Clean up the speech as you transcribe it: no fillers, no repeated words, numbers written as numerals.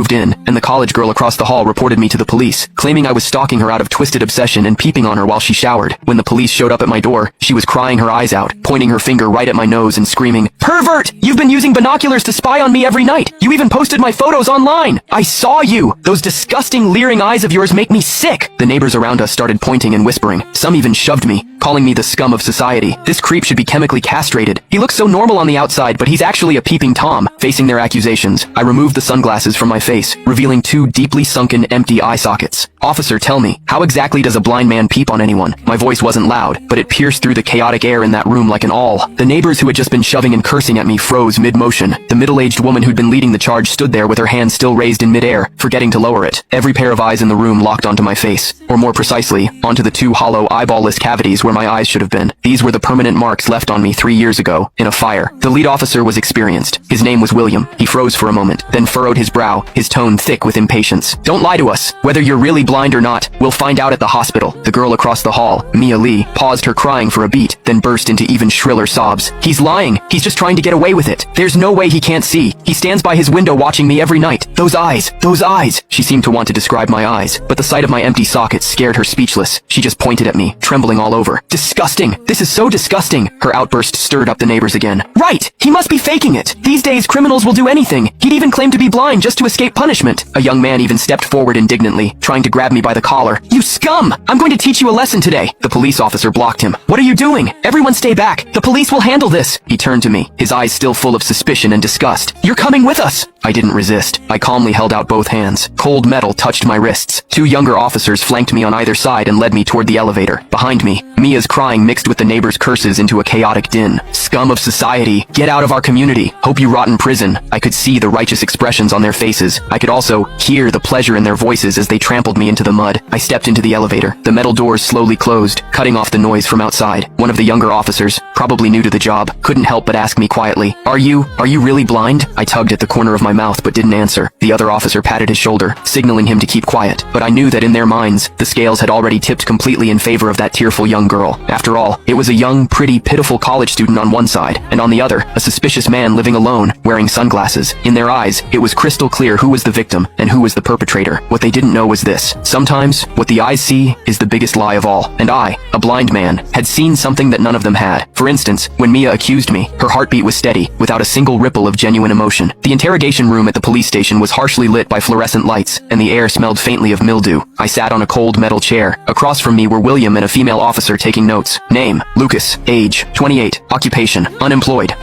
moved in, and the college girl across the hall reported me to the police, claiming I was stalking her out of twisted obsession and peeping on her while she showered. When the police showed up at my door, she was crying her eyes out, pointing her finger right at my nose and screaming, "Pervert! You've been using binoculars to spy on me every night! You even posted my photos online! I saw you! Those disgusting leering eyes of yours make me sick!" The neighbors around us started pointing and whispering. Some even shoved me, calling me the scum of society. This creep should be chemically castrated. He looks so normal on the outside, but he's actually a peeping Tom. Facing their accusations, I removed the sunglasses from my face, revealing two deeply sunken, empty eye sockets. "Officer, tell me, how exactly does a blind man peep on anyone?" My voice wasn't loud, but it pierced through the chaotic air in that room like an awl. The neighbors who had just been shoving and cursing at me froze mid-motion. The middle-aged woman who'd been leading the charge stood there with her hand still raised in mid-air, forgetting to lower it. Every pair of eyes in the room locked onto my face, or more precisely, onto the two hollow, eyeball-less cavities where my eyes should have been. These were the permanent marks left on me 3 years ago, in a fire. The lead officer was experienced. His name was William. He froze for a moment, then furrowed his brow, his tone thick with impatience. "Don't lie to us. Whether you're really blind or not, we'll find out at the hospital." The girl across the hall, Mia Lee, paused her crying for a beat, then burst into even shriller sobs. "He's lying. He's just trying to get away with it. There's no way he can't see. He stands by his window watching me every night. Those eyes, those eyes." She seemed to want to describe my eyes, but the sight of my empty sockets scared her speechless. She just pointed at me, trembling all over. "Disgusting. This is so disgusting." Her outburst stirred up the neighbors again. "Right! He must be faking it. These days criminals will do anything. He'd even claim to be blind just to escape punishment." A young man even stepped forward indignantly, trying to grab me by the collar. "You scum! I'm going to teach you a lesson today." The police officer blocked him. "What are you doing? Everyone stay back. The police will handle this." He turned to me, his eyes still full of suspicion and disgust. "You're coming with us." I didn't resist. I calmly held out both hands. Cold metal touched my wrists. Two younger officers flanked me on either side and led me toward the elevator. Behind me, Mia's crying mixed with the neighbors' curses into a chaotic din. "Scum of society, get out of our community. Hope you rot in prison." I could see the righteous expressions on their faces. I could also hear the pleasure in their voices as they trampled me into the mud. I stepped into the elevator. The metal doors slowly closed, cutting off the noise from outside. One of the younger officers, probably new to the job, couldn't help but ask me quietly, Are you really blind?" I tugged at the corner of my mouth but didn't answer. The other officer patted his shoulder, signaling him to keep quiet. But I knew that in their minds, the scales had already tipped completely in favor of that tearful young girl. After all, it was a young, pretty, pitiful college student on one side, and on the other, a suspicious man living alone, wearing sunglasses. In their eyes, it was crystal clear who was the victim and who was the perpetrator. What they didn't know was this. Sometimes, what the eyes see is the biggest lie of all. And I, a blind man, had seen something that none of them had. For instance, when Mia accused me, her heartbeat was steady, without a single ripple of genuine emotion. The interrogation room at the police station was harshly lit by fluorescent lights, and the air smelled faintly of mildew. I sat on a cold metal chair. Across from me were William and a female officer taking notes. Name, Lucas. Age, 28. Occupation, unemployed.